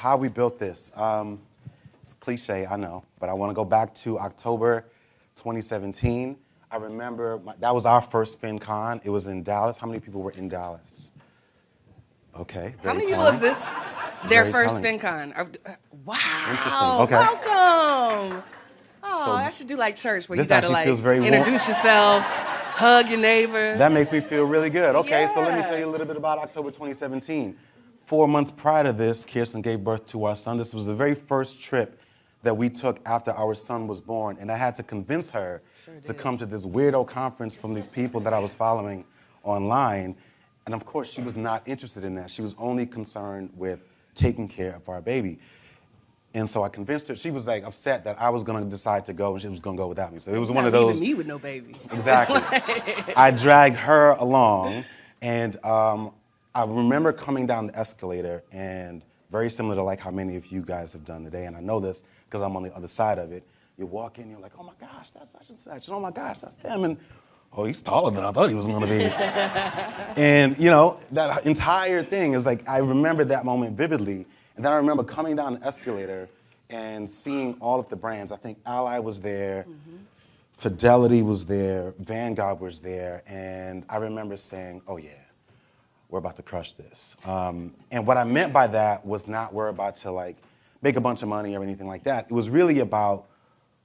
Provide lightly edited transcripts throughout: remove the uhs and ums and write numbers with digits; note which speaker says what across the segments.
Speaker 1: how we built this. It's cliche, I know, but I want to go back to October 2017. I remember that was our first FinCon. It was in Dallas. How many people were in Dallas? Okay.
Speaker 2: How many people is this? Their first FinCon. Wow.
Speaker 1: Okay.
Speaker 2: Welcome. Oh,
Speaker 1: So
Speaker 2: I should do like church where you
Speaker 1: this
Speaker 2: got to
Speaker 1: actually
Speaker 2: like
Speaker 1: feels very warm.
Speaker 2: introduce yourself, hug your neighbor.
Speaker 1: That makes me feel really good. Okay, so let me
Speaker 2: Yeah.
Speaker 1: tell you a little bit about October 2017. 4 months prior to this, Kiersten gave birth to our son. This was the very first trip that we took after our son was born, and I had to convince her to come to this weirdo conference from these people that I was following online. And of course, she was not interested in that. She was only concerned with taking care of our baby. And so I convinced her. She was like upset that I was going to decide to go and she was going to go without me. So it was one of those.
Speaker 2: Leaving me with no baby.
Speaker 1: Exactly. I dragged her along, and I remember coming down the escalator, and very similar to like how many of you guys have done today, and I know this because I'm on the other side of it. You walk in, you're like, oh my gosh, that's such and such, and oh my gosh, that's them, and oh, he's taller than I thought he was going to be. And you know, that entire thing is like, I remember that moment vividly. And then I remember coming down the escalator and seeing all of the brands. I think Ally was there, Fidelity was there, Vanguard was there, and I remember saying, oh yeah, we're about to crush this. And what I meant by that was not we're about to like make a bunch of money or anything like that. It was really about,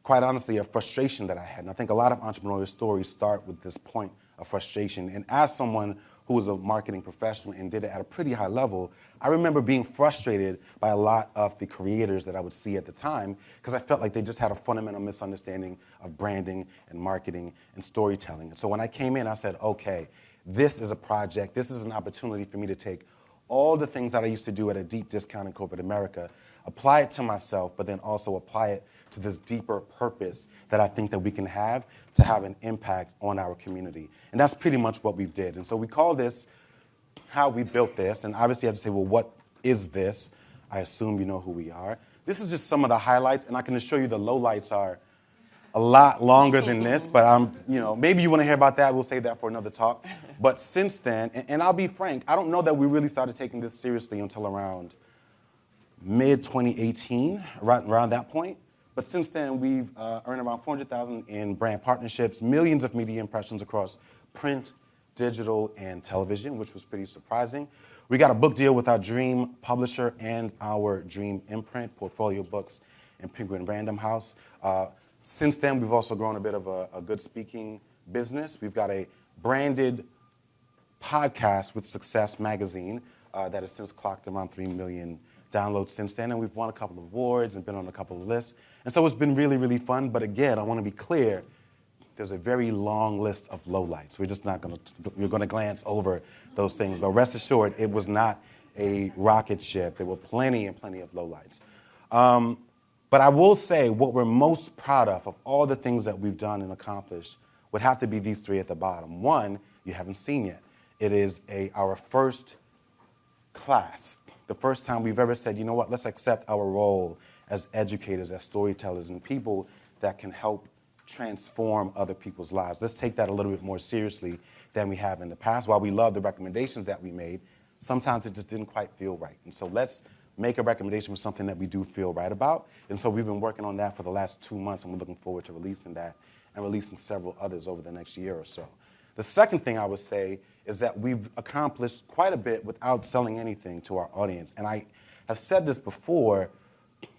Speaker 1: quite honestly, a frustration that I had. And I think a lot of entrepreneurial stories start with this point of frustration. And as someone who was a marketing professional and did it at a pretty high level, I remember being frustrated by a lot of the creators that I would see at the time because I felt like they just had a fundamental misunderstanding of branding and marketing and storytelling. And so when I came in, I said, okay, this is a project, this is an opportunity for me to take all the things that I used to do at a deep discount in corporate America, apply it to myself, but then also apply it to this deeper purpose that I think that we can have to have an impact on our community. And that's pretty much what we did. And so we call this how we built this. And obviously you have to say, well, what is this? I assume you know who we are. This is just some of the highlights, and I can assure you the lowlights are a lot longer than this, but maybe you want to hear about that. We'll save that for another talk. But since then, and I'll be frank, I don't know that we really started taking this seriously until around mid-2018, around that point. But since then, we've earned around $400,000 in brand partnerships, millions of media impressions across print, digital, and television, which was pretty surprising. We got a book deal with our dream publisher and our dream imprint, Portfolio Books and Penguin Random House. Since then, we've also grown a bit of a good speaking business. We've got a branded podcast with Success Magazine that has since clocked around 3 million downloads since then, and we've won a couple of awards and been on a couple of lists. And so it's been really, really fun. But again, I want to be clear, there's a very long list of lowlights. We're just not going to, we're going to glance over those things. But rest assured, it was not a rocket ship. There were plenty and plenty of lowlights. But I will say what we're most proud of all the things that we've done and accomplished, would have to be these three at the bottom. One, you haven't seen yet. It is our first class. The first time we've ever said, you know what, let's accept our role as educators, as storytellers, and people that can help transform other people's lives. Let's take that a little bit more seriously than we have in the past. While we love the recommendations that we made, sometimes it just didn't quite feel right. And so let's make a recommendation for something that we do feel right about. And so we've been working on that for the last 2 months, and we're looking forward to releasing that and releasing several others over the next year or so. The second thing I would say is that we've accomplished quite a bit without selling anything to our audience. And I have said this before,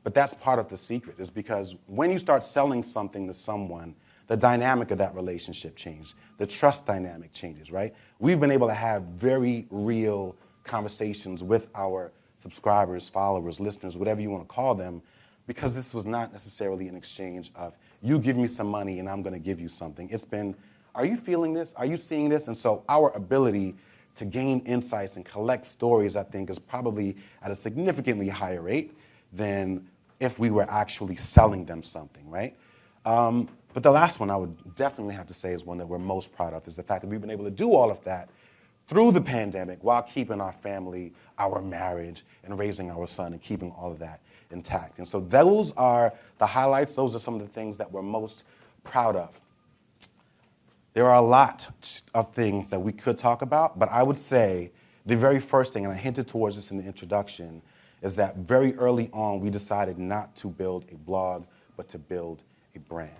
Speaker 1: but that's part of the secret, is because when you start selling something to someone, the dynamic of that relationship changes. The trust dynamic changes, right? We've been able to have very real conversations with our subscribers, followers, listeners, whatever you want to call them, because this was not necessarily an exchange of, you give me some money and I'm going to give you something. It's been, are you feeling this? Are you seeing this? And so our ability to gain insights and collect stories, I think, is probably at a significantly higher rate than if we were actually selling them something, right? But the last one I would definitely have to say is one that we're most proud of, is the fact that we've been able to do all of that through the pandemic while keeping our family, our marriage, and raising our son and keeping all of that intact. And so those are the highlights. Those are some of the things that we're most proud of. There are a lot of things that we could talk about, but I would say the very first thing, and I hinted towards this in the introduction, is that very early on, we decided not to build a blog, but to build a brand.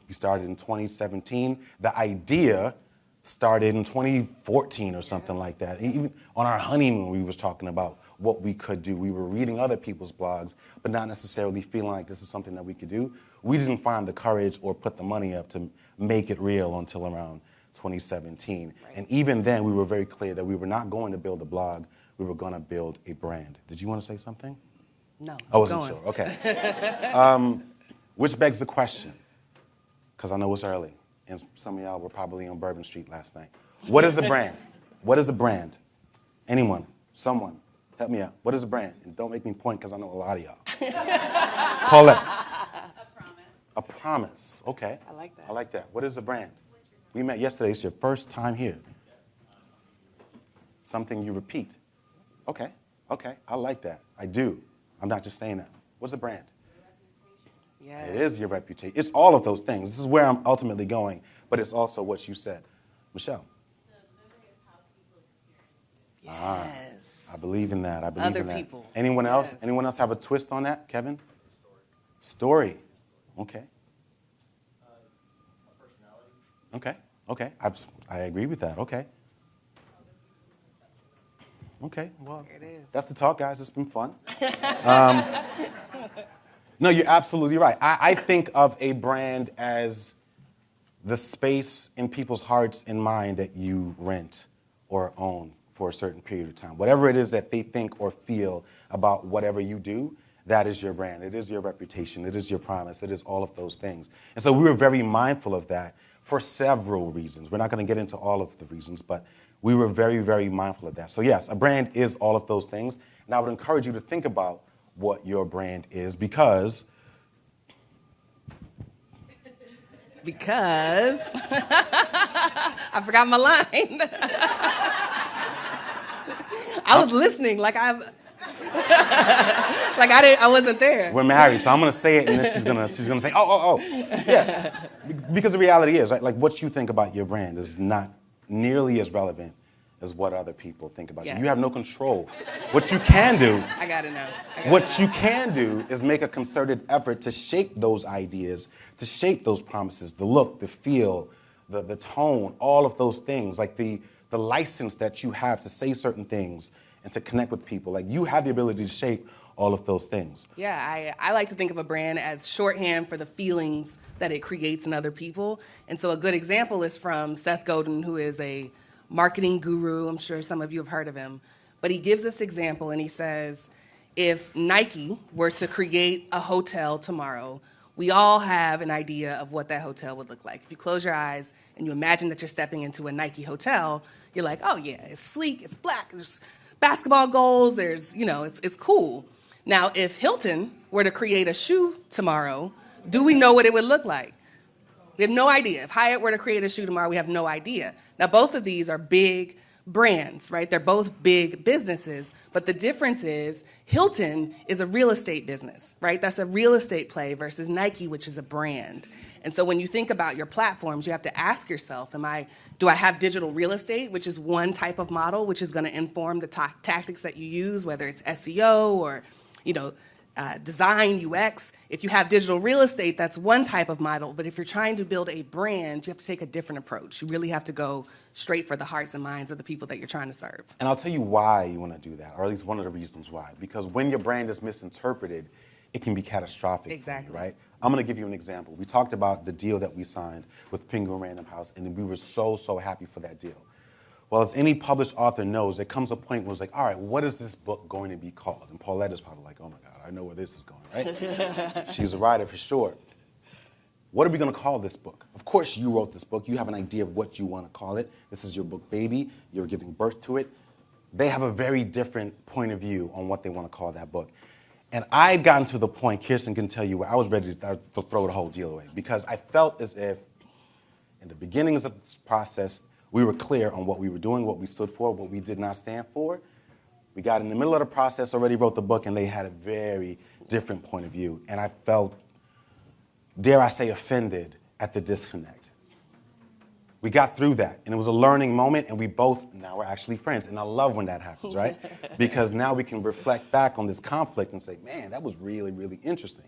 Speaker 1: We started in 2017. The idea started in 2014 or something like that. Even on our honeymoon, we was talking about what we could do. We were reading other people's blogs, but not necessarily feeling like this is something that we could do. We didn't find the courage or put the money up to make it real until around 2017. Right. And even then, we were very clear that we were not going to build a blog. We were going to build a brand. Did you want to say something?
Speaker 2: No.
Speaker 1: I wasn't sure. Okay. Which begs the question, because I know it's early, and some of y'all were probably on Bourbon Street last night. What is a brand? What is a brand? Anyone? Someone? Help me out. What is a brand? And don't make me point, because I know a lot of y'all. Paulette.
Speaker 3: A promise.
Speaker 1: A promise. Okay.
Speaker 2: I like that.
Speaker 1: I like that. What is a brand? We met yesterday. It's your first time here. Something you repeat. Okay. Okay. I like that. I do. I'm not just saying that. What's a brand?
Speaker 2: Yes.
Speaker 1: It is your reputation. It's all of those things. This is where I'm ultimately going, but it's also what you said. Michelle.
Speaker 3: The memory of how people experience it.
Speaker 2: Yes.
Speaker 1: I believe in that. I believe
Speaker 2: Other
Speaker 1: in that.
Speaker 2: people.
Speaker 1: Anyone else?
Speaker 2: Yes.
Speaker 1: Anyone else have a twist on that? Kevin? Story. Okay.
Speaker 4: A personality.
Speaker 1: Okay. Okay. I agree with that. Okay. Okay. Well,
Speaker 2: There it is.
Speaker 1: that's the talk, guys. It's been fun. No, you're absolutely right. I think of a brand as the space in people's hearts and mind that you rent or own for a certain period of time. Whatever it is that they think or feel about whatever you do, that is your brand. It is your reputation. It is your promise. It is all of those things. And so we were very mindful of that for several reasons. We're not going to get into all of the reasons, but we were very, very mindful of that. So yes, a brand is all of those things. And I would encourage you to think about what your brand is because
Speaker 2: I forgot my line. I was listening like I wasn't there.
Speaker 1: we're married, so I'm going to say it, and then she's gonna say, oh. Yeah, because the reality is, right, like what you think about your brand is not nearly as relevant as what other people think about
Speaker 2: Yes.
Speaker 1: you. You have no control. What you can do,
Speaker 2: I gotta know.
Speaker 1: what you can do is make a concerted effort to shape those ideas, to shape those promises, the look, the feel, the tone, all of those things, like the license that you have to say certain things and to connect with people. Like you have the ability to shape all of those things.
Speaker 2: Yeah, I like to think of a brand as shorthand for the feelings that it creates in other people. And so a good example is from Seth Godin, who is a marketing guru. I'm sure some of you have heard of him. But he gives this example, and he says, if Nike were to create a hotel tomorrow, we all have an idea of what that hotel would look like. If you close your eyes and you imagine that you're stepping into a Nike hotel, you're like, oh yeah, it's sleek, it's black, there's basketball goals, there's, it's cool. Now, if Hilton were to create a shoe tomorrow, do we know what it would look like? We have no idea. If Hyatt were to create a shoe tomorrow, we have no idea. Now, both of these are big brands, right? They're both big businesses, but the difference is Hilton is a real estate business, right? That's a real estate play versus Nike, which is a brand. And so when you think about your platforms, you have to ask yourself, do I have digital real estate, which is one type of model, which is going to inform the tactics that you use, whether it's SEO or, design, UX. If you have digital real estate, that's one type of model. But if you're trying to build a brand, you have to take a different approach. You really have to go straight for the hearts and minds of the people that you're trying to serve.
Speaker 1: And I'll tell you why you want to do that, or at least one of the reasons why. Because when your brand is misinterpreted, it can be catastrophic.
Speaker 2: Exactly.
Speaker 1: For you, right? I'm going to give you an example. We talked about the deal that we signed with Penguin Random House, and we were so happy for that deal. Well, as any published author knows, there comes a point where it's like, all right, what is this book going to be called? And Paulette is probably like, oh my God, I know where this is going, right? She's a writer for sure. What are we going to call this book? Of course you wrote this book. You have an idea of what you want to call it. This is your book, baby. You're giving birth to it. They have a very different point of view on what they want to call that book. And I had gotten to the point, Kiersten can tell you, where I was ready to throw the whole deal away because I felt as if in the beginnings of this process, we were clear on what we were doing, what we stood for, what we did not stand for. We got in the middle of the process, already wrote the book, and they had a very different point of view. And I felt, dare I say, offended at the disconnect. We got through that, and it was a learning moment, and now we're actually friends, and I love when that happens, right? Because now we can reflect back on this conflict and say, man, that was really, really interesting.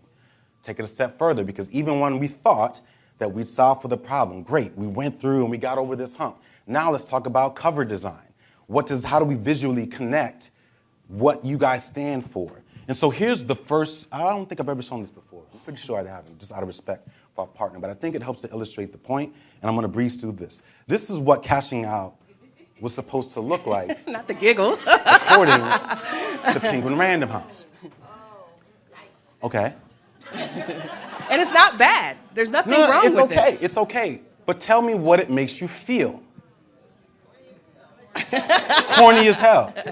Speaker 1: Take it a step further, because even when we thought that we'd solved for the problem, great, we went through and we got over this hump. Now let's talk about cover design. How do we visually connect what you guys stand for? And so here's the first, I don't think I've ever shown this before. I'm pretty sure I haven't, just out of respect for our partner, but I think it helps to illustrate the point, and I'm gonna breeze through this. This is what cashing out was supposed to look like.
Speaker 2: Not the giggle.
Speaker 1: According to Penguin Random House. Okay.
Speaker 2: And it's not bad. There's nothing wrong with it.
Speaker 1: It's okay. But tell me what it makes you feel. Corny as hell.
Speaker 3: Or like,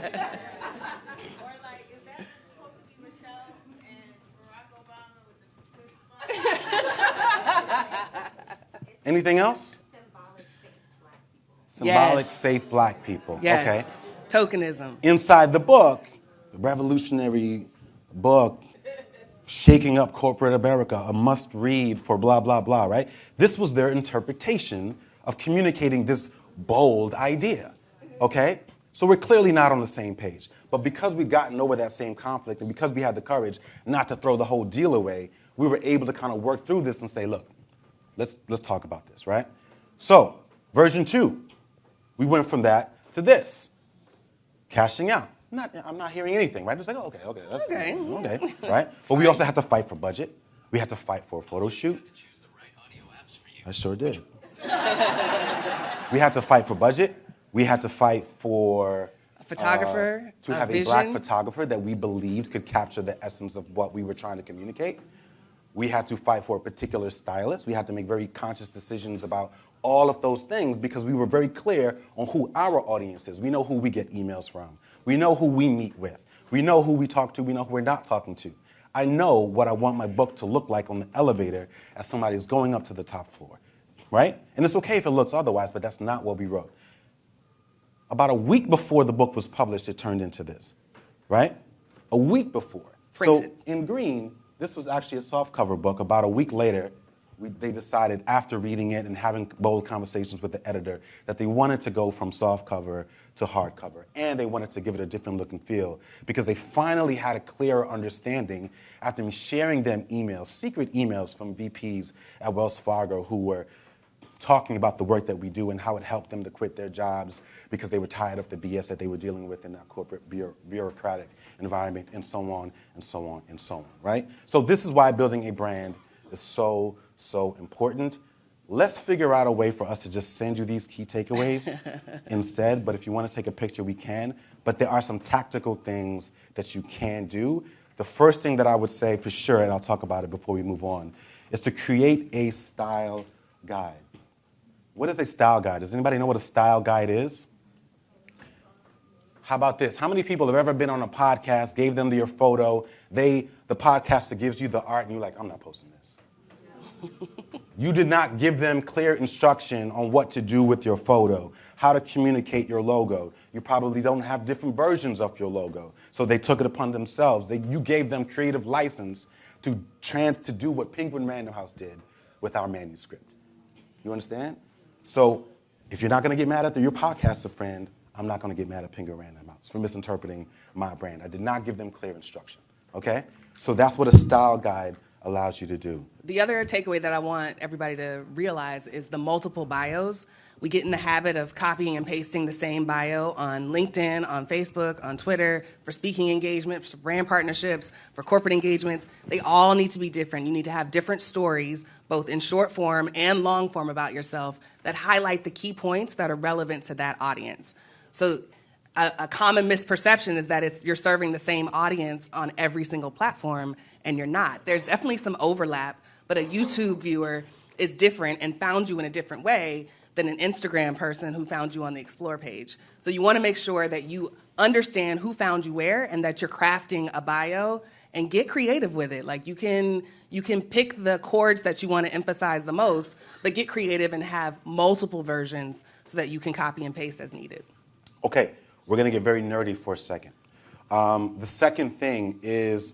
Speaker 3: is that supposed to be Michelle and Barack Obama with the
Speaker 1: Anything else? Symbolic, safe black people.
Speaker 2: Yes.
Speaker 1: Okay.
Speaker 2: Tokenism.
Speaker 1: Inside the book, the revolutionary book, Shaking Up Corporate America, a must-read for blah, blah, blah, right? This was their interpretation of communicating this bold idea, okay? So we're clearly not on the same page. But because we'd gotten over that same conflict and because we had the courage not to throw the whole deal away, we were able to kind of work through this and say, look, let's talk about this, right? So, version 2, we went from that to this, cashing out. I'm not hearing anything, right? It's like, oh, okay, that's okay, right? But we also had to fight for budget. We had to fight for a photo shoot.
Speaker 4: Choose the right audio apps for you.
Speaker 1: I sure did. We had to fight for budget. We had to fight for
Speaker 2: A photographer,
Speaker 1: to have a black photographer that we believed could capture the essence of what we were trying to communicate. We had to fight for a particular stylist. We had to make very conscious decisions about all of those things because we were very clear on who our audience is. We know who we get emails from. We know who we meet with. We know who we talk to. We know who we're not talking to. I know what I want my book to look like on the elevator as somebody's going up to the top floor, right? And it's okay if it looks otherwise, but that's not what we wrote. About a week before the book was published, it turned into this, right? A week before.
Speaker 2: Printed.
Speaker 1: So in green, this was actually a softcover book. About a week later, they decided after reading it and having bold conversations with the editor that they wanted to go from softcover to hardcover. And they wanted to give it a different look and feel because they finally had a clearer understanding after me sharing them emails, secret emails from VPs at Wells Fargo who were talking about the work that we do and how it helped them to quit their jobs because they were tired of the BS that they were dealing with in that corporate bureaucratic environment and so on and so on and so on, right? So this is why building a brand is so, so important. Let's figure out a way for us to just send you these key takeaways instead, but if you want to take a picture, we can. But there are some tactical things that you can do. The first thing that I would say for sure, and I'll talk about it before we move on, is to create a style guide. What is a style guide? Does anybody know what a style guide is? How about this? How many people have ever been on a podcast, gave them your photo, the podcaster gives you the art, and you're like, I'm not posting this. You did not give them clear instruction on what to do with your photo, how to communicate your logo. You probably don't have different versions of your logo. So they took it upon themselves. You gave them creative license to do what Penguin Random House did with our manuscript. You understand? So if you're not going to get mad at your podcaster friend, I'm not going to get mad at Penguin Random House for misinterpreting my brand. I did not give them clear instruction, okay? So that's what a style guide allows you to do.
Speaker 2: The other takeaway that I want everybody to realize is the multiple bios. We get in the habit of copying and pasting the same bio on LinkedIn, on Facebook, on Twitter, for speaking engagements, for brand partnerships, for corporate engagements. They all need to be different. You need to have different stories, both in short form and long form about yourself, that highlight the key points that are relevant to that audience. So a common misperception is that you're serving the same audience on every single platform, and you're not. There's definitely some overlap, but a YouTube viewer is different and found you in a different way than an Instagram person who found you on the Explore page. So you want to make sure that you understand who found you where and that you're crafting a bio and get creative with it. Like you can pick the chords that you want to emphasize the most, but get creative and have multiple versions so that you can copy and paste as needed.
Speaker 1: Okay, we're going to get very nerdy for a second. The second thing is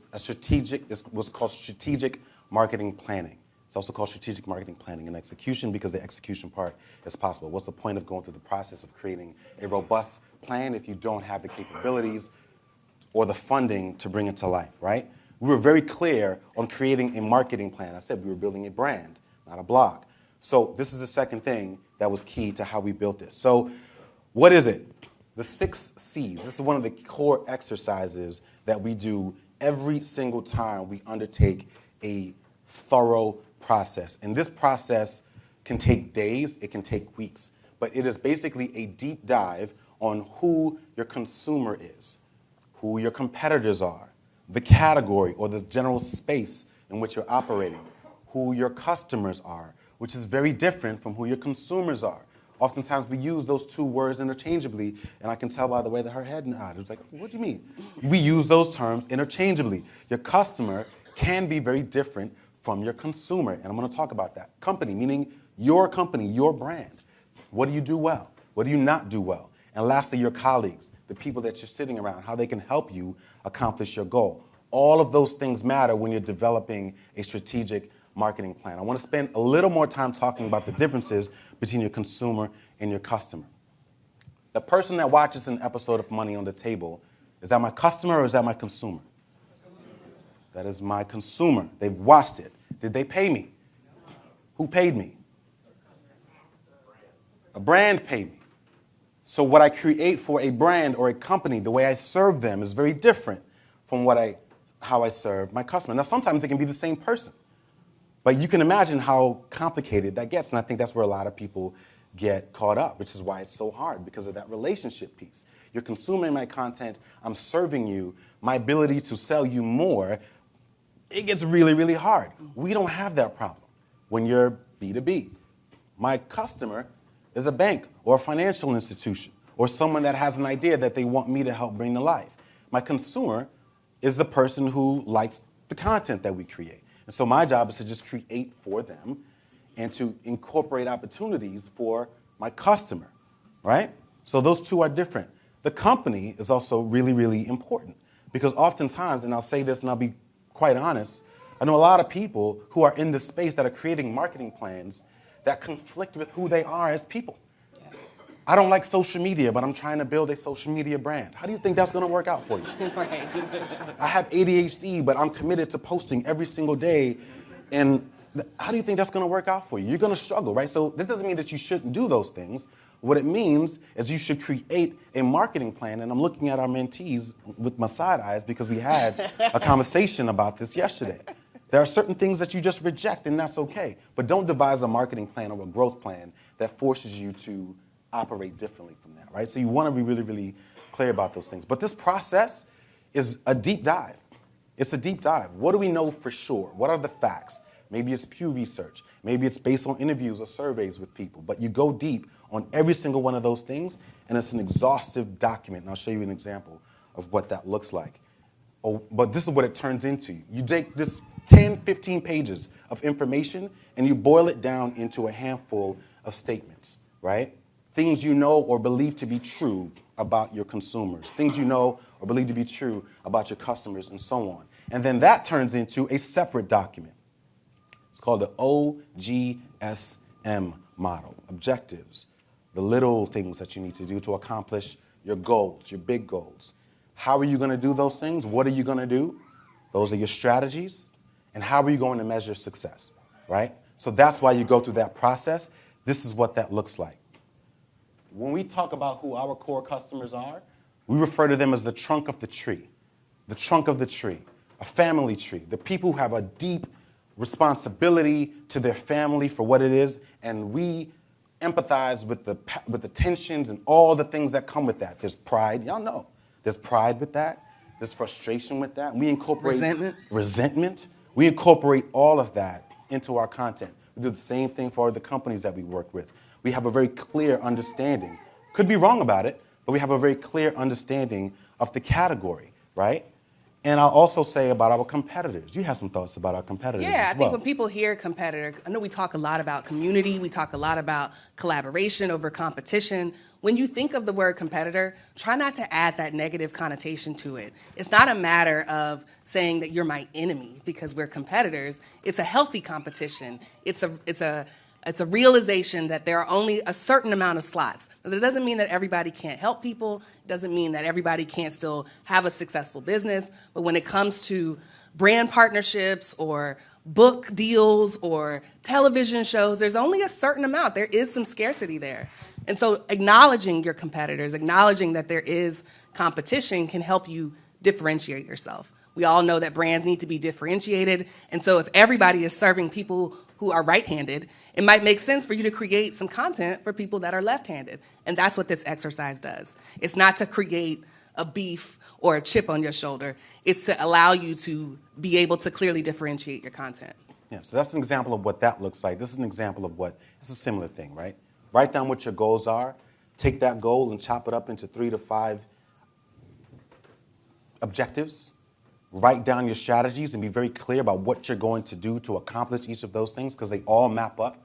Speaker 1: what's called strategic marketing planning. It's also called strategic marketing planning and execution because the execution part is possible. What's the point of going through the process of creating a robust plan if you don't have the capabilities or the funding to bring it to life, right? We were very clear on creating a marketing plan. I said we were building a brand, not a blog. So this is the second thing that was key to how we built this. So what is it? The 6 C's. This is one of the core exercises that we do every single time we undertake a thorough process. And this process can take days, it can take weeks, but it is basically a deep dive on who your consumer is, who your competitors are, the category or the general space in which you're operating, who your customers are, which is very different from who your consumers are. Oftentimes we use those 2 words interchangeably, and I can tell by the way that her head nodded. It's like, what do you mean? We use those terms interchangeably. Your customer can be very different from your consumer, and I'm going to talk about that. Company, meaning your company, your brand. What do you do well? What do you not do well? And lastly, your colleagues, the people that you're sitting around, how they can help you accomplish your goal. All of those things matter when you're developing a strategic marketing plan. I want to spend a little more time talking about the differences between your consumer and your customer. The person that watches an episode of Money on the Table, is that my customer or is that my consumer? That is my consumer. They've watched it. Did they pay me? Who paid me? A brand paid me. So what I create for a brand or a company, the way I serve them is very different from how I serve my customer. Now, sometimes it can be the same person. But you can imagine how complicated that gets, and I think that's where a lot of people get caught up, which is why it's so hard, because of that relationship piece. You're consuming my content, I'm serving you, my ability to sell you more, it gets really, really hard. We don't have that problem when you're B2B. My customer is a bank or a financial institution or someone that has an idea that they want me to help bring to life. My consumer is the person who likes the content that we create. And so my job is to just create for them and to incorporate opportunities for my customer, right? So those 2 are different. The company is also really, really important because oftentimes, and I'll say this and I'll be quite honest, I know a lot of people who are in this space that are creating marketing plans that conflict with who they are as people. I don't like social media, but I'm trying to build a social media brand. How do you think that's going to work out for you?
Speaker 2: Right.
Speaker 1: I have ADHD, but I'm committed to posting every single day. And how do you think that's going to work out for you? You're going to struggle, right? So this doesn't mean that you shouldn't do those things. What it means is you should create a marketing plan. And I'm looking at our mentees with my side eyes because we had a conversation about this yesterday. There are certain things that you just reject, and that's okay. But don't devise a marketing plan or a growth plan that forces you to operate differently from that, right? So you want to be really, really clear about those things. But this process is a deep dive. It's a deep dive. What do we know for sure? What are the facts? Maybe it's Pew Research. Maybe it's based on interviews or surveys with people. But you go deep on every single one of those things, and it's an exhaustive document. And I'll show you an example of what that looks like. Oh, but this is what it turns into. You take this 10, 15 pages of information, and you boil it down into a handful of statements, right? Things you know or believe to be true about your consumers, things you know or believe to be true about your customers, and so on. And then that turns into a separate document. It's called the OGSM model, objectives, the little things that you need to do to accomplish your goals, your big goals. How are you going to do those things? What are you going to do? Those are your strategies. And how are you going to measure success, right? So that's why you go through that process. This is what that looks like. When we talk about who our core customers are, we refer to them as the trunk of the tree, a family tree, the people who have a deep responsibility to their family for what it is, and we empathize with the tensions and all the things that come with that. There's pride, y'all know. There's pride with that. There's frustration with that. We incorporate resentment. We incorporate all of that into our content. We do the same thing for the companies that we work with. We have a very clear understanding. Could be wrong about it, but we have a very clear understanding of the category, right? And I'll also say about our competitors. You have some thoughts about our competitors
Speaker 2: Yeah,
Speaker 1: as
Speaker 2: I think
Speaker 1: well.
Speaker 2: when people hear competitor, I know we talk a lot about community, we talk a lot about collaboration over competition. When you think of the word competitor, try not to add that negative connotation to it. It's not a matter of saying that you're my enemy because we're competitors. It's a healthy competition. It's a realization that there are only a certain amount of slots. Now, that doesn't mean that everybody can't help people. It doesn't mean that everybody can't still have a successful business. But when it comes to brand partnerships or book deals or television shows, there's only a certain amount. There is some scarcity there. And so acknowledging your competitors, acknowledging that there is competition can help you differentiate yourself. We all know that brands need to be differentiated. And so if everybody is serving people who are right-handed, it might make sense for you to create some content for people that are left-handed. And that's what this exercise does. It's not to create a beef or a chip on your shoulder. It's to allow you to be able to clearly differentiate your content.
Speaker 1: Yeah, so that's an example of what that looks like. This is an example of what, it's a similar thing, right? Write down what your goals are, take that goal and chop it up into 3 to 5 objectives. Write down your strategies and be very clear about what you're going to do to accomplish each of those things because they all map up,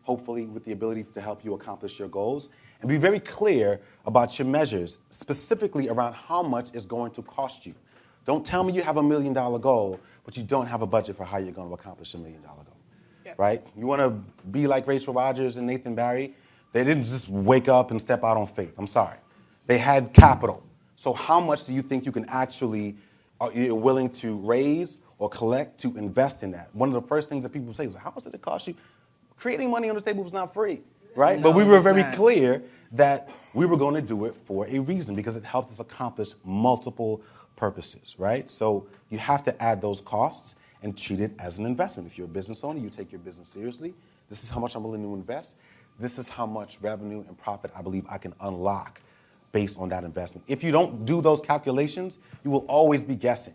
Speaker 1: hopefully with the ability to help you accomplish your goals. And be very clear about your measures, specifically around how much it's going to cost you. Don't tell me you have $1 million goal, but you don't have a budget for how you're going to accomplish $1 million goal, right? You want to be like Rachel Rodgers and Nathan Barry? They didn't just wake up and step out on faith. I'm sorry. They had capital. So how much do you think you can actually, you're willing to raise or collect to invest in that? One of the first things that people say is, how much did it cost you? Creating money on the table was not free, right?
Speaker 2: No,
Speaker 1: but we were very
Speaker 2: not.
Speaker 1: clear that we were going to do it for a reason because it helped us accomplish multiple purposes, right? So you have to add those costs and treat it as an investment. If you're a business owner, you take your business seriously. This is how much I'm willing to invest. This is how much revenue and profit I believe I can unlock based on that investment. If you don't do those calculations, you will always be guessing.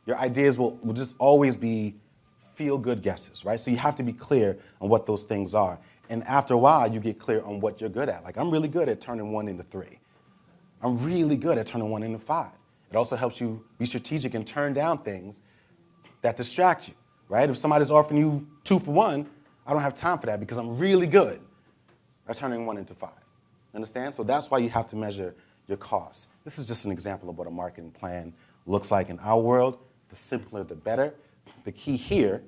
Speaker 1: Your ideas will just always be feel-good guesses, right? So you have to be clear on what those things are. And after a while, you get clear on what you're good at. Like, I'm really good at turning 1 into 3. I'm really good at turning 1 into 5. It also helps you be strategic and turn down things that distract you, right? If somebody's offering you 2 for 1, I don't have time for that because I'm really good at turning 1 into 5. Understand? So that's why you have to measure your costs. This is just an example of what a marketing plan looks like in our world. The simpler, the better. The key here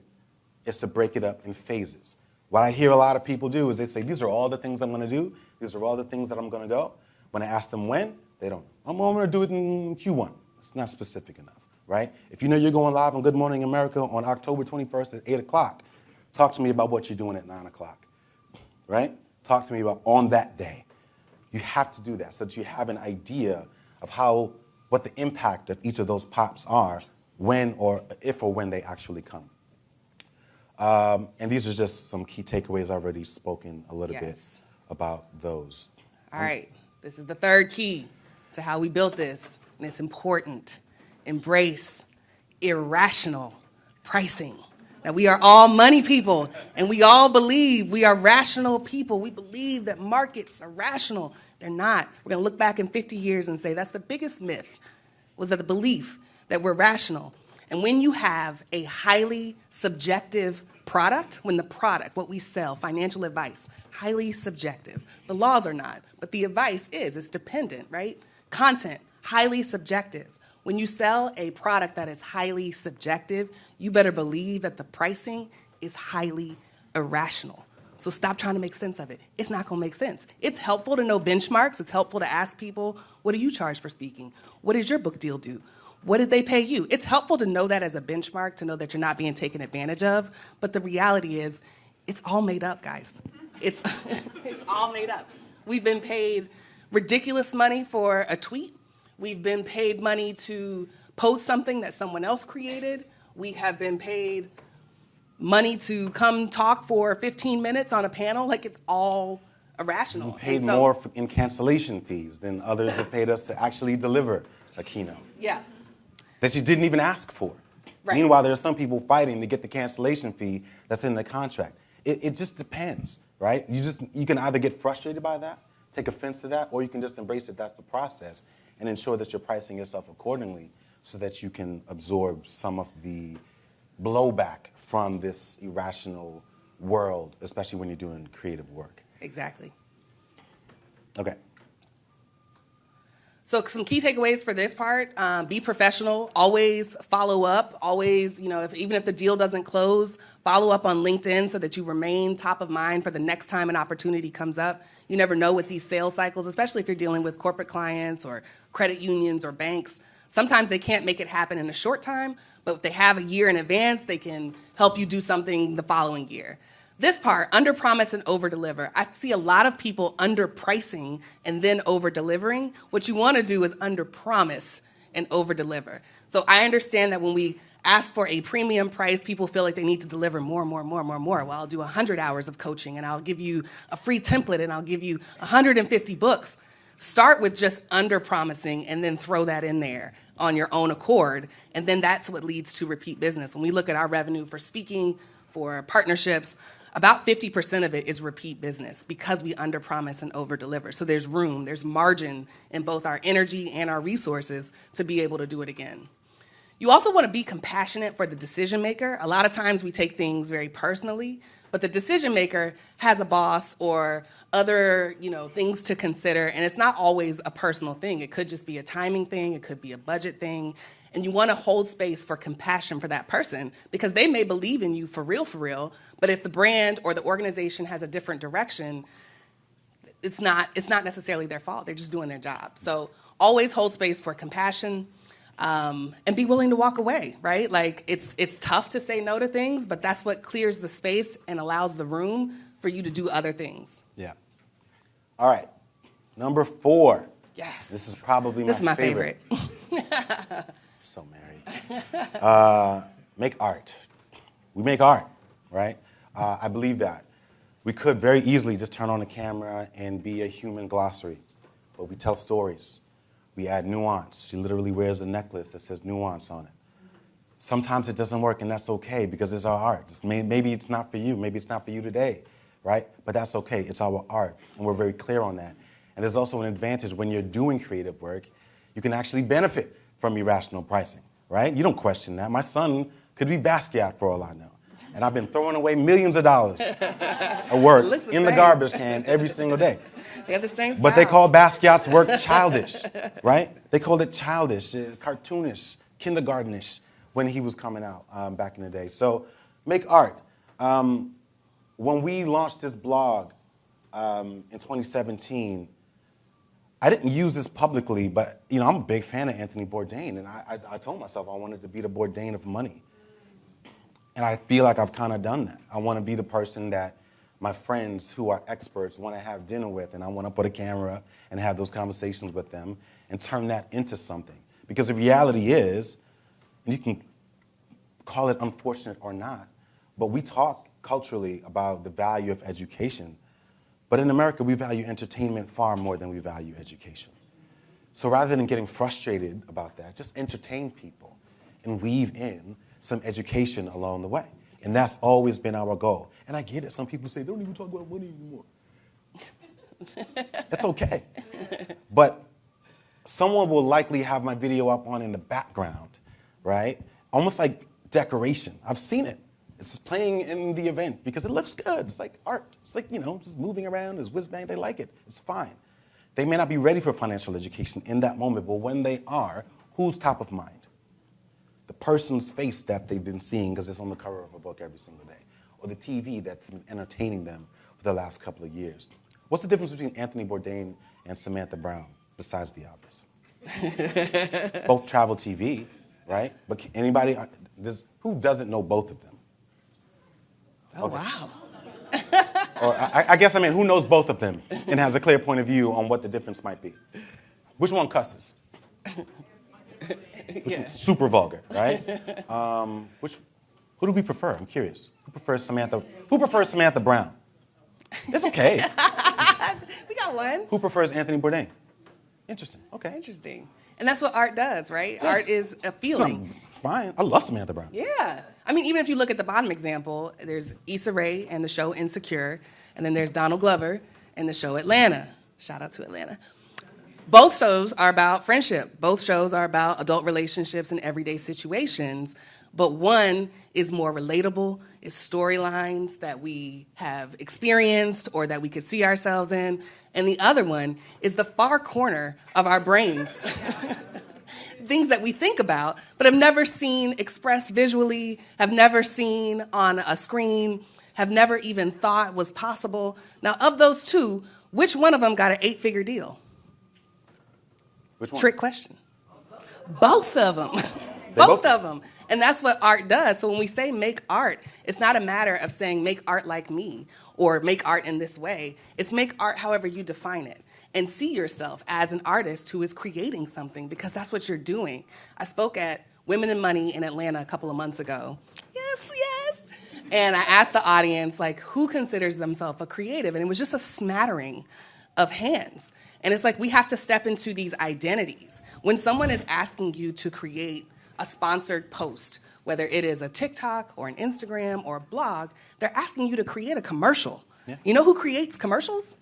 Speaker 1: is to break it up in phases. What I hear a lot of people do is they say, these are all the things I'm going to do. These are all the things that I'm going to go. When I ask them when, they don't. I'm going to do it in Q1. It's not specific enough, right? If you know you're going live on Good Morning America on October 21st at 8 o'clock, talk to me about what you're doing at 9 o'clock, right? Talk to me about on that day. You have to do that so that you have an idea of what the impact of each of those pops are when or if or when they actually come. And these are just some key takeaways. I've already spoken a little bit about those.
Speaker 2: All right, this is the third key to how we built this, and it's important. Embrace irrational pricing. Now, we are all money people, and we all believe we are rational people. We believe that markets are rational. They're not. We're going to look back in 50 years and say that's the biggest myth, was that the belief that we're rational. And when you have a highly subjective product, when the product, what we sell, financial advice, highly subjective. The laws are not, but the advice is. It's dependent, right? Content, highly subjective. When you sell a product that is highly subjective, you better believe that the pricing is highly irrational. So stop trying to make sense of it. It's not going to make sense. It's helpful to know benchmarks. It's helpful to ask people, what do you charge for speaking? What did your book deal do? What did they pay you? It's helpful to know that as a benchmark, to know that you're not being taken advantage of. But the reality is, it's all made up, guys. It's all made up. We've been paid ridiculous money for a tweet. We've been paid money to post something that someone else created. We have been paid money to come talk for 15 minutes on a panel. Like, it's all irrational.
Speaker 1: We paid more in cancellation fees than others have paid us to actually deliver a keynote.
Speaker 2: Yeah.
Speaker 1: That you didn't even ask for.
Speaker 2: Right.
Speaker 1: Meanwhile, there are some people fighting to get the cancellation fee that's in the contract. It just depends, right? You can either get frustrated by that, take offense to that, or you can just embrace it. That's the process, and ensure that you're pricing yourself accordingly so that you can absorb some of the blowback from this irrational world, especially when you're doing creative work.
Speaker 2: Exactly.
Speaker 1: Okay.
Speaker 2: So some key takeaways for this part, be professional, always follow up, always, even if the deal doesn't close, follow up on LinkedIn so that you remain top of mind for the next time an opportunity comes up. You never know with these sales cycles, especially if you're dealing with corporate clients or credit unions or banks. Sometimes they can't make it happen in a short time, but if they have a year in advance, they can help you do something the following year. This part, under-promise and over-deliver. I see a lot of people underpricing and then over-delivering. What you want to do is under-promise and over-deliver. So I understand that when we ask for a premium price, people feel like they need to deliver more. Well, I'll do 100 hours of coaching, and I'll give you a free template, and I'll give you 150 books. Start with just under-promising and then throw that in there on your own accord, and then that's what leads to repeat business. When we look at our revenue for speaking, for partnerships, about 50% of it is repeat business because we underpromise and overdeliver. So there's room, there's margin in both our energy and our resources to be able to do it again. You also want to be compassionate for the decision maker. A lot of times we take things very personally, but the decision maker has a boss or other, things to consider, and it's not always a personal thing. It could just be a timing thing, it could be a budget thing. And you want to hold space for compassion for that person because they may believe in you for real, but if the brand or the organization has a different direction, it's not necessarily their fault. They're just doing their job. So always hold space for compassion and be willing to walk away, right? Like it's tough to say no to things, but that's what clears the space and allows the room for you to do other things.
Speaker 1: Yeah. All right. Number 4.
Speaker 2: Yes.
Speaker 1: This is probably
Speaker 2: This is my
Speaker 1: favorite. So married. Make art. We make art, right? I believe that. We could very easily just turn on the camera and be a human glossary, but we tell stories. We add nuance. She literally wears a necklace that says nuance on it. Sometimes it doesn't work, and that's okay because it's our art. Maybe it's not for you. Maybe it's not for you today, right? But that's okay. It's our art, and we're very clear on that. And there's also an advantage when you're doing creative work. You can actually benefit from irrational pricing, right? You don't question that. My son could be Basquiat for all I know. And I've been throwing away millions of dollars of work in the garbage can every single day.
Speaker 2: They have the same style.
Speaker 1: But they call Basquiat's work childish, right? They called it childish, cartoonish, kindergartenish when he was coming out back in the day. So make art. When we launched this blog in 2017, I didn't use this publicly, but I'm a big fan of Anthony Bourdain, and I told myself I wanted to be the Bourdain of money. And I feel like I've kind of done that. I want to be the person that my friends who are experts want to have dinner with, and I want to put a camera and have those conversations with them and turn that into something. Because the reality is, and you can call it unfortunate or not, but we talk culturally about the value of education. But in America, we value entertainment far more than we value education. So rather than getting frustrated about that, just entertain people and weave in some education along the way. And that's always been our goal. And I get it. Some people say, don't even talk about money anymore. That's okay. But someone will likely have my video up on in the background, right? Almost like decoration. I've seen it. It's playing in the event because it looks good. It's like art. It's like, just moving around. It's whiz bang. They like it. It's fine. They may not be ready for financial education in that moment, but when they are, who's top of mind? The person's face that they've been seeing because it's on the cover of a book every single day, or the TV that's been entertaining them for the last couple of years. What's the difference between Anthony Bourdain and Samantha Brown, besides the obvious? It's both travel TV, right? But anybody, who doesn't know both of them?
Speaker 2: Oh, okay. Wow.
Speaker 1: Or I guess who knows both of them and has a clear point of view on what the difference might be? Which one cusses? Super vulgar, right? Who do we prefer? I'm curious. Who prefers Samantha Brown? It's okay.
Speaker 2: We got one.
Speaker 1: Who prefers Anthony Bourdain? Interesting. Okay.
Speaker 2: Interesting. And that's what art does, right? Yeah. Art is a feeling.
Speaker 1: Fine. I love Samantha Brown.
Speaker 2: Yeah. Even if you look at the bottom example, there's Issa Rae and the show Insecure, and then there's Donald Glover and the show Atlanta. Shout out to Atlanta. Both shows are about friendship. Both shows are about adult relationships and everyday situations. But one is more relatable, is storylines that we have experienced or that we could see ourselves in. And the other one is the far corner of our brains. Things that we think about, but have never seen expressed visually, have never seen on a screen, have never even thought was possible. Now, of those two, which one of them got an 8-figure deal?
Speaker 1: Which one?
Speaker 2: Trick question. Both of them.
Speaker 1: both-
Speaker 2: of them. And that's what art does. So when we say make art, it's not a matter of saying make art like me or make art in this way. It's make art however you define it. And see yourself as an artist who is creating something, because that's what you're doing. I spoke at Women in Money in Atlanta a couple of months ago. Yes. And I asked the audience, like, who considers themselves a creative? And it was just a smattering of hands. And it's like we have to step into these identities. When someone is asking you to create a sponsored post, whether it is a TikTok or an Instagram or a blog, they're asking you to create a commercial.
Speaker 1: Yeah.
Speaker 2: You know who creates commercials?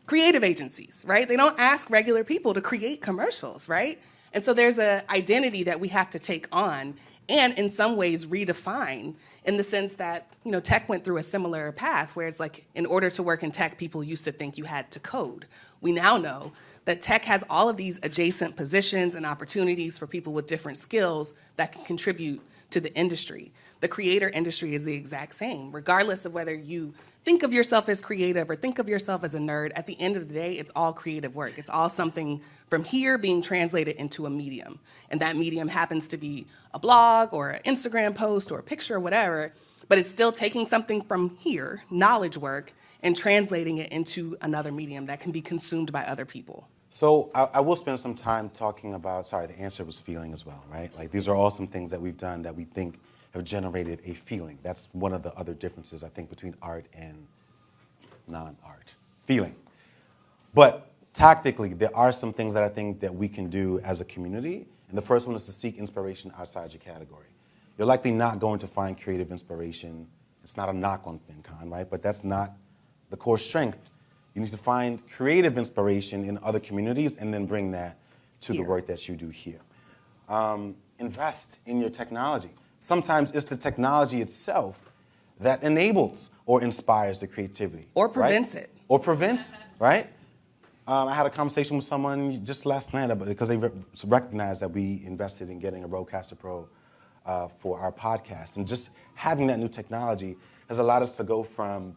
Speaker 2: Creative agencies, right? They don't ask regular people to create commercials, right? And so there's an identity that we have to take on and in some ways redefine, in the sense that, you know, tech went through a similar path where it's like in order to work in tech, people used to think you had to code. We now know that tech has all of these adjacent positions and opportunities for people with different skills that can contribute to the industry. The creator industry is the exact same, regardless of whether you think of yourself as creative or think of yourself as a nerd. At the end of the day, it's all creative work. It's all something from here being translated into a medium. And that medium happens to be a blog or an Instagram post or a picture or whatever, but it's still taking something from here, knowledge work, and translating it into another medium that can be consumed by other people.
Speaker 1: So I will spend some time talking about, the answer was feeling as well, right? Like these are all some things that we've done that we think have generated a feeling. That's one of the other differences, I think, between art and non-art, feeling. But tactically, there are some things that I think that we can do as a community. And the first one is to seek inspiration outside your category. You're likely not going to find creative inspiration. It's not a knock on FinCon, right? But that's not the core strength. You need to find creative inspiration in other communities and then bring that to the work that you do here. Invest in your technology. Sometimes it's the technology itself that enables or inspires the creativity.
Speaker 2: Or prevents it.
Speaker 1: Or prevents, right? I had a conversation with someone just last night because they recognized that we invested in getting a Rodecaster Pro for our podcast. And just having that new technology has allowed us to go from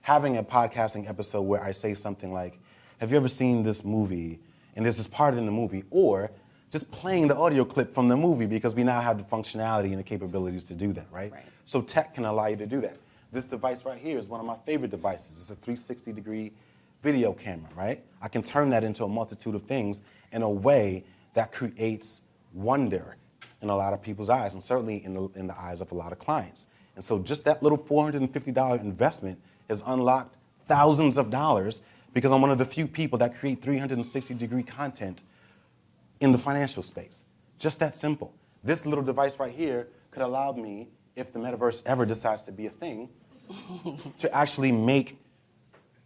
Speaker 1: having a podcasting episode where I say something like, have you ever seen this movie? And there's this part in the movie. Or just playing the audio clip from the movie, because we now have the functionality and the capabilities to do that, right? So tech can allow you to do that. This device right here is one of my favorite devices. It's a 360-degree video camera, right? I can turn that into a multitude of things in a way that creates wonder in a lot of people's eyes, and certainly in the eyes of a lot of clients. And so just that little $450 investment has unlocked thousands of dollars, because I'm one of the few people that create 360-degree content in the financial space. Just that simple. This little device right here could allow me, if the metaverse ever decides to be a thing, to actually make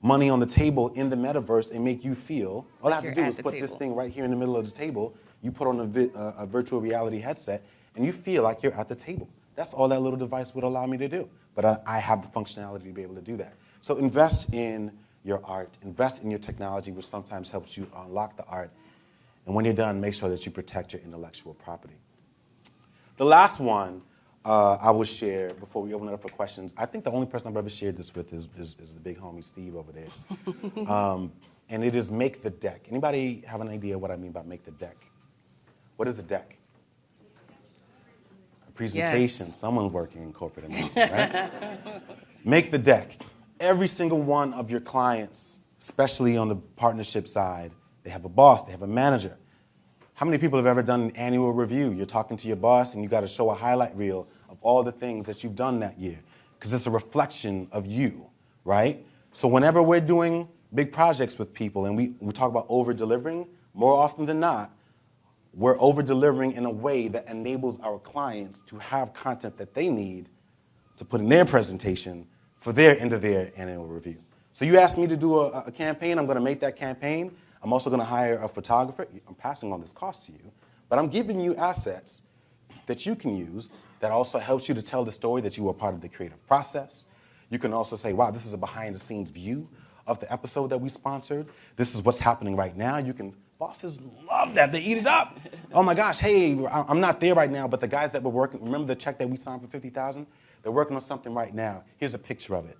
Speaker 1: money on the table in the metaverse and make you feel, all I have to do is put this thing right here in the middle of the table, you put on a virtual reality headset, and you feel like you're at the table. That's all that little device would allow me to do. But I have the functionality to be able to do that. So invest in your art, invest in your technology, which sometimes helps you unlock the art. And when you're done, make sure that you protect your intellectual property. The last one I will share before we open it up for questions. I think the only person I've ever shared this with is the big homie Steve over there. And it is make the deck. Anybody have an idea what I mean by make the deck? What is a deck? A presentation. Yes. Someone's working in corporate America, right? Make the deck. Every single one of your clients, especially on the partnership side, they have a boss, they have a manager. How many people have ever done an annual review? You're talking to your boss and you got to show a highlight reel of all the things that you've done that year, because it's a reflection of you, right? So whenever we're doing big projects with people and we talk about over-delivering, more often than not, we're over-delivering in a way that enables our clients to have content that they need to put in their presentation for their end of their annual review. So you asked me to do a campaign, I'm going to make that campaign. I'm also going to hire a photographer. I'm passing on this cost to you, but I'm giving you assets that you can use that also helps you to tell the story that you were part of the creative process. You can also say, wow, this is a behind-the-scenes view of the episode that we sponsored. This is what's happening right now. Bosses love that. They eat it up. Oh my gosh, hey, I'm not there right now, but the guys that were working, remember the check that we signed for $50,000? They're working on something right now. Here's a picture of it.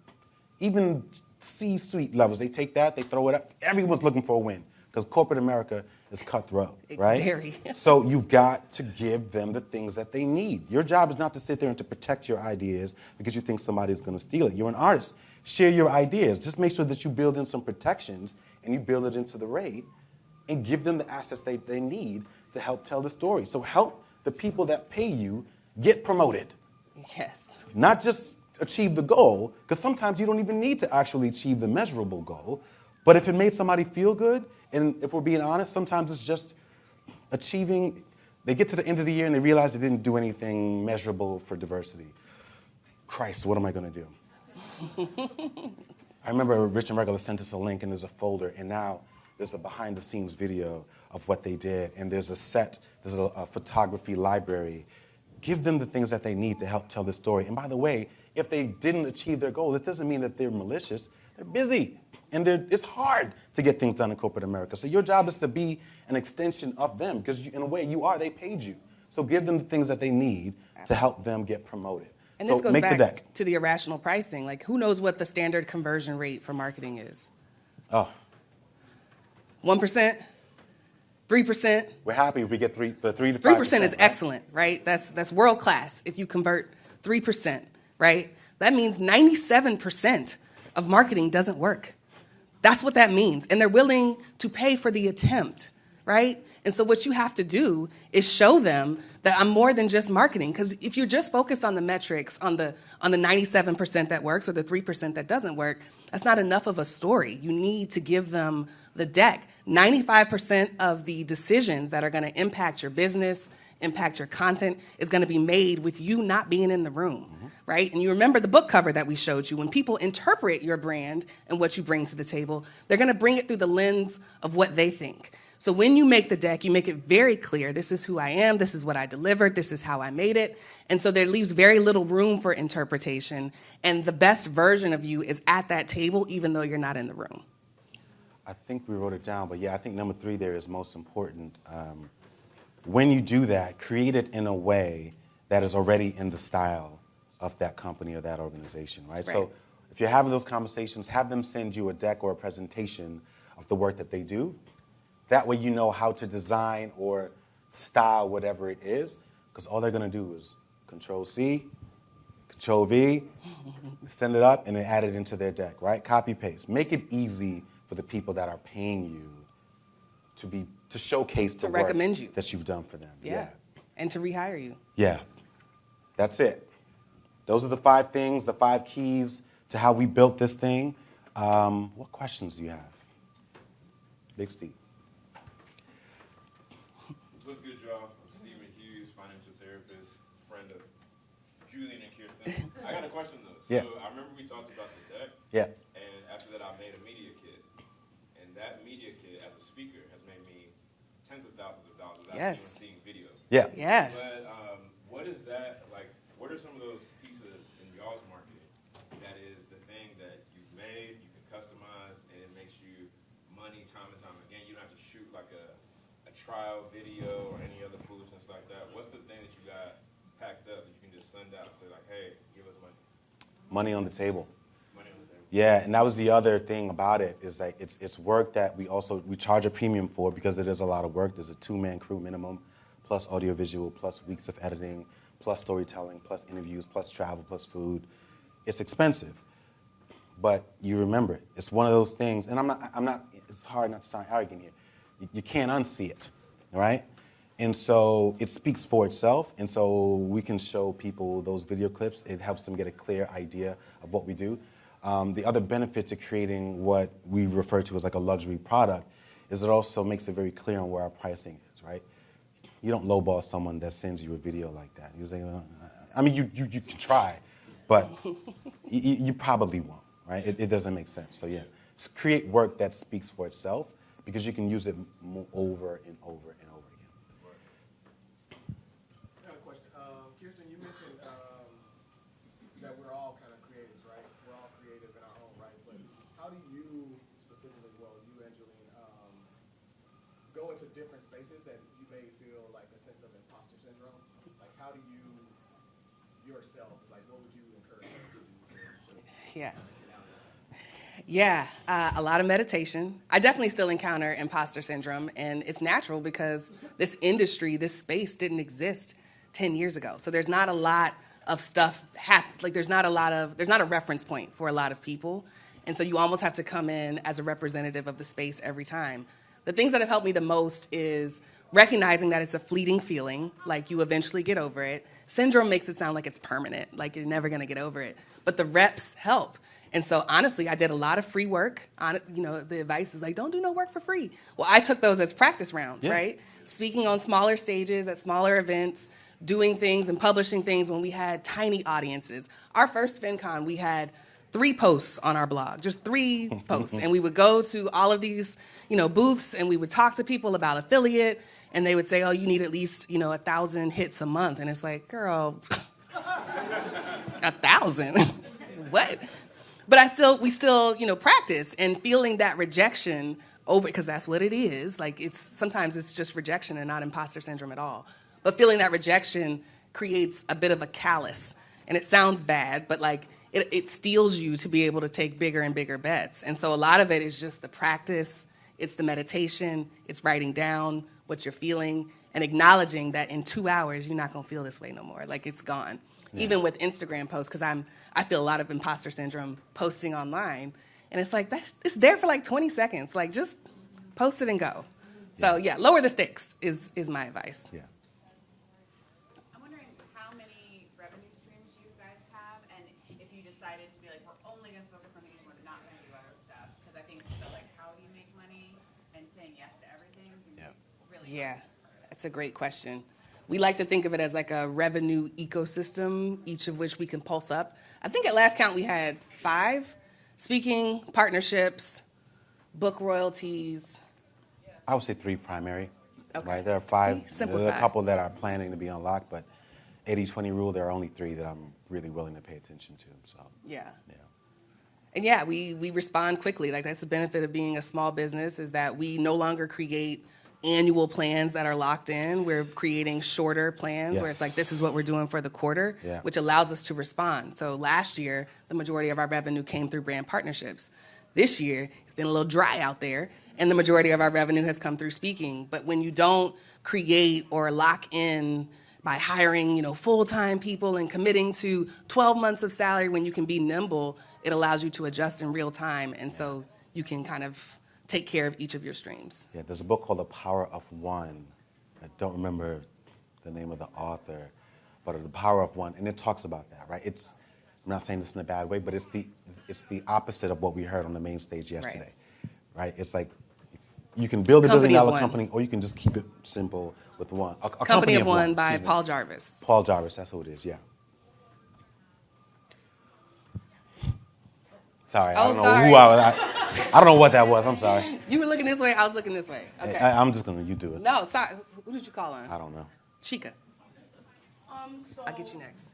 Speaker 1: Even C-suite levels, they take that, they throw it up. Everyone's looking for a win because corporate America is cutthroat, right?
Speaker 2: Very.
Speaker 1: So you've got to give them the things that they need. Your job is not to sit there and to protect your ideas because you think somebody's going to steal it. You're an artist. Share your ideas. Just make sure that you build in some protections and you build it into the rate and give them the assets they need to help tell the story. So help the people that pay you get promoted.
Speaker 2: Yes.
Speaker 1: Not just achieve the goal, because sometimes you don't even need to actually achieve the measurable goal. But if it made somebody feel good, and if we're being honest, sometimes it's just achieving, they get to the end of the year and they realize they didn't do anything measurable for diversity. Christ, what am I going to do? I remember Rich and Regular sent us a link and there's a folder, and now there's a behind-the-scenes video of what they did, and there's a photography library. Give them the things that they need to help tell the story. And by the way, if they didn't achieve their goal, it doesn't mean that they're malicious. They're busy, and it's hard to get things done in corporate America. So your job is to be an extension of them, because in a way you are. They paid you. So give them the things that they need to help them get promoted.
Speaker 2: And
Speaker 1: so
Speaker 2: this goes
Speaker 1: make the
Speaker 2: back
Speaker 1: deck.
Speaker 2: to the irrational pricing. Like, who knows what the standard conversion rate for marketing is?
Speaker 1: Oh,
Speaker 2: 1%? 3%?
Speaker 1: we're happy if we get 3 to 5%.
Speaker 2: 3% is
Speaker 1: right?
Speaker 2: excellent, right? That's world class if you convert 3%, right? That means 97% of marketing doesn't work. That's what that means. And they're willing to pay for the attempt, right? And so what you have to do is show them that I'm more than just marketing. Because if you're just focused on the metrics, on the 97% that works or the 3% that doesn't work, that's not enough of a story. You need to give them the deck. 95% of the decisions that are going to impact your business, impact your content, is going to be made with you not being in the room, right? And you remember the book cover that we showed you. When people interpret your brand and what you bring to the table, they're going to bring it through the lens of what they think. So when you make the deck, you make it very clear, this is who I am, this is what I delivered, this is how I made it. And so there leaves very little room for interpretation. And the best version of you is at that table, even though you're not in the room.
Speaker 1: I think we wrote it down, but yeah, I think number 3 there is most important. When you do that, create it in a way that is already in the style of that company or that organization, right? So if you're having those conversations, have them send you a deck or a presentation of the work that they do. That way you know how to design or style whatever it is, because all they're going to do is Control-C, Control-V, send it up, and then add it into their deck, right? Copy-paste. Make it easy for the people that are paying you to showcase the work
Speaker 2: recommend you.
Speaker 1: that you've done for them.
Speaker 2: Yeah. And to rehire you.
Speaker 1: Yeah. That's it. Those are the 5 things, the 5 keys to how we built this thing. What questions do you have? Big Steve.
Speaker 5: What's good, y'all? I'm Stephen Hughes, financial therapist, friend of Julien and Kiersten. I got a question, though. So
Speaker 1: Yeah.
Speaker 5: I remember we talked about the deck.
Speaker 1: Yeah.
Speaker 5: And after that, I made a media kit. And that media kit, as a speaker, has made me tens of thousands of dollars without even
Speaker 2: Yes.
Speaker 5: seeing video.
Speaker 2: Yeah.
Speaker 5: But what is that, like, what are some of those pieces in y'all's market that is the thing that you've made, you can customize, and it makes you money time and time again? You don't have to shoot like a trial video or any other foolishness like that. What's the thing that you got packed up that you can just send out and say like, hey, give us money?
Speaker 1: Money on the table.
Speaker 5: Money on the table.
Speaker 1: Yeah, and that was the other thing about it, is like it's work that we charge a premium for because it is a lot of work. There's a 2-man crew minimum, plus audiovisual, plus weeks of editing, plus storytelling, plus interviews, plus travel, plus food. It's expensive, but you remember it. It's one of those things, and I'm not. It's hard not to sound arrogant here. You can't unsee it, right? And so it speaks for itself, and so we can show people those video clips. It helps them get a clear idea of what we do. The other benefit to creating what we refer to as like a luxury product is it also makes it very clear on where our pricing is, right? You don't lowball someone that sends you a video like that. You say, well, I mean, you can try, but you probably won't, right? It doesn't make sense. So yeah, so create work that speaks for itself, because you can use it over and over and over again.
Speaker 6: I got a question. Kiersten, you mentioned that we're all kind of creatives, right? We're all creative in our own right. But how do you specifically, well, you and Julien, go into different spaces that you may feel like a sense of imposter syndrome? Like, how do you yourself, like, what would you encourage us to do?
Speaker 2: Yeah. Yeah, a lot of meditation. I definitely still encounter imposter syndrome, and it's natural because this industry, this space didn't exist 10 years ago. So there's not a lot of stuff there's not a reference point for a lot of people. And so you almost have to come in as a representative of the space every time. The things that have helped me the most is recognizing that it's a fleeting feeling, like you eventually get over it. Syndrome makes it sound like it's permanent, like you're never gonna get over it. But the reps help. And so honestly, I did a lot of free work. The advice is like, don't do no work for free. Well, I took those as practice rounds, right? Speaking on smaller stages at smaller events, doing things and publishing things when we had tiny audiences. Our first FinCon, we had 3 posts on our blog, just 3 posts. And we would go to all of these, booths, and we would talk to people about affiliate, and they would say, oh, you need at least, 1,000 hits a month. And it's like, girl, 1,000? What? But we still, practice, and feeling that rejection over, because that's what it is. Like, sometimes it's just rejection and not imposter syndrome at all. But feeling that rejection creates a bit of a callus, and it sounds bad, but like it steels you to be able to take bigger and bigger bets. And so a lot of it is just the practice, it's the meditation, it's writing down what you're feeling, and acknowledging that in 2 hours you're not gonna feel this way no more. Like, it's gone. Yeah. Even with Instagram posts, because I feel a lot of imposter syndrome posting online, and it's like it's there for like 20 seconds. Like, just post it and go. Yeah. So yeah, lower the stakes is my advice.
Speaker 1: Yeah.
Speaker 7: I'm wondering how many revenue streams you guys have, and if you decided to be like, we're only going to focus on these, we're not going to do other stuff, because I think how do you make money, and saying yes to everything can really
Speaker 2: Yeah, that's a great question. We like to think of it as like a revenue ecosystem, each of which we can pulse up. I think at last count we had 5: speaking, partnerships, book royalties.
Speaker 1: I would say 3 primary.
Speaker 2: Okay.
Speaker 1: Right? There are 5.
Speaker 2: See?
Speaker 1: There are a couple that are planning to be unlocked, but 80-20 rule, there are only 3 that I'm really willing to pay attention to. So
Speaker 2: Yeah. And yeah, we respond quickly. Like, that's the benefit of being a small business, is that we no longer create annual plans that are locked in. We're creating shorter plans where it's like, this is what we're doing for the quarter, which allows us to respond. So last year, the majority of our revenue came through brand partnerships. This year, it's been a little dry out there, and the majority of our revenue has come through speaking. But when you don't create or lock in by hiring, full-time people and committing to 12 months of salary when you can be nimble, it allows you to adjust in real time. And so you can kind of take care of each of your streams.
Speaker 1: Yeah, there's a book called The Power of One. I don't remember the name of the author, but The Power of One, and it talks about that, right? I'm not saying this in a bad way, but it's the opposite of what we heard on the main stage yesterday, right? It's like, you can build a $1 billion company, or you can just keep it simple with one. A
Speaker 2: Company of One by Paul Jarvis.
Speaker 1: Paul Jarvis, that's who it is, yeah. Sorry, I don't know who I don't know what that was. I'm sorry.
Speaker 2: You were looking this way. I was looking this way. Okay.
Speaker 1: I'm just gonna. You do it.
Speaker 2: No, sorry. Who did you call on?
Speaker 1: I don't know.
Speaker 2: Chica.
Speaker 8: So
Speaker 2: I'll get you next.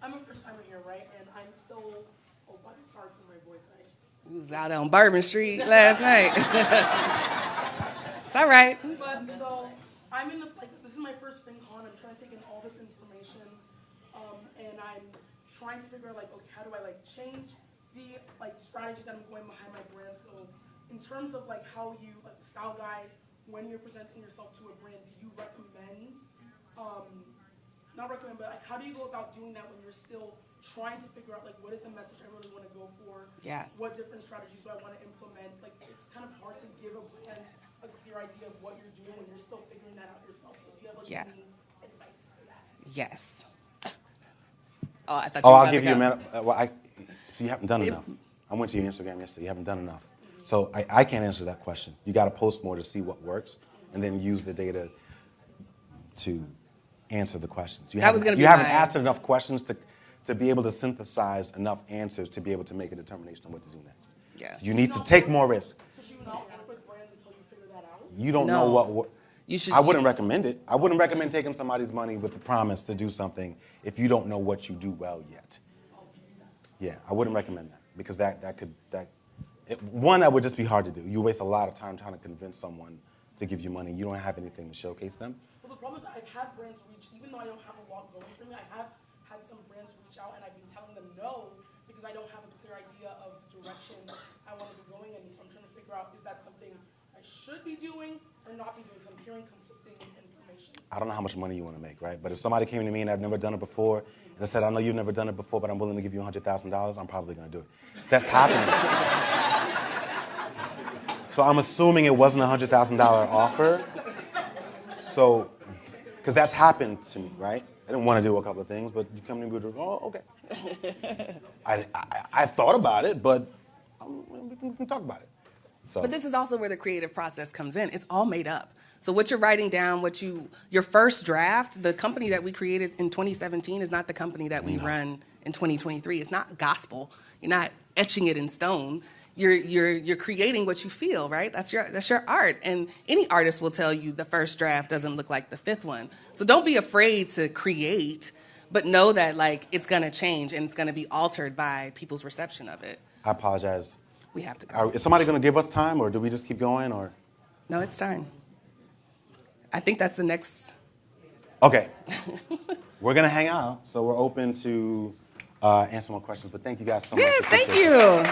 Speaker 8: I'm a first timer here, right? And I'm still. Oh, I'm sorry for my voice.
Speaker 2: We was out on Bourbon Street last night. It's all right.
Speaker 8: But so I'm in this is my first FinCon. I'm trying to take in all this information, and I'm trying to figure out okay, how do I change the strategy that I'm going behind my brand. So in terms of how you the style guide, when you're presenting yourself to a brand, do you recommend not recommend, but how do you go about doing that when you're still trying to figure out what is the message I really want to go for?
Speaker 2: Yeah.
Speaker 8: What different strategies do I want to implement? It's kind of hard to give a brand a clear idea of what you're doing when you're still figuring that out yourself. So if you have any advice for that.
Speaker 2: Yes. Oh, I thought you were
Speaker 1: I'll give you a minute. So you haven't done enough. I went to your Instagram yesterday. You haven't done enough. So I can't answer that question. You got to post more to see what works, and then use the data to answer the questions. You haven't asked enough questions to be able to synthesize enough answers to be able to make a determination on what to do next.
Speaker 2: Yeah.
Speaker 1: You need to take more risk.
Speaker 8: So she would not work with brands until you
Speaker 1: You don't
Speaker 2: No.
Speaker 1: know what
Speaker 2: You should.
Speaker 1: I wouldn't recommend it. I wouldn't recommend taking somebody's money with the promise to do something if you don't know what you do well yet. Yeah, I wouldn't recommend that because that would just be hard to do. You waste a lot of time trying to convince someone to give you money. You don't have anything to showcase them.
Speaker 8: Well, the problem is that I've had brands reach, even though I don't have a lot going for me, I have had some brands reach out and I've been telling them no because I don't have a clear idea of the direction I want to be going in. So I'm trying to figure out, is that something I should be doing or not be doing? Because I'm hearing conflicting information.
Speaker 1: I don't know how much money you want to make, right? But if somebody came to me and I've never done it before, and I said, I know you've never done it before, but I'm willing to give you $100,000, I'm probably going to do it. That's happening. So I'm assuming it wasn't a $100,000 offer. So, because that's happened to me, right? I didn't want to do a couple of things, but you come to me with, oh, okay. I thought about it, but we can talk about it. So.
Speaker 2: But this is also where the creative process comes in. It's all made up. So what you're writing down, your first draft, the company that we created in 2017 is not the company that we run in 2023. It's not gospel. You're not etching it in stone. You're creating what you feel, right? That's your art. And any artist will tell you the first draft doesn't look like the fifth one. So don't be afraid to create, but know that like it's gonna change and it's gonna be altered by people's reception of it.
Speaker 1: I apologize.
Speaker 2: We have to go.
Speaker 1: Is somebody gonna give us time, or do we just keep going, or?
Speaker 2: No, it's time. I think that's the next.
Speaker 1: Okay. We're going to hang out, so we're open to answer more questions. But thank you guys so much.
Speaker 2: Yes, thank
Speaker 1: Appreciate it.
Speaker 2: you.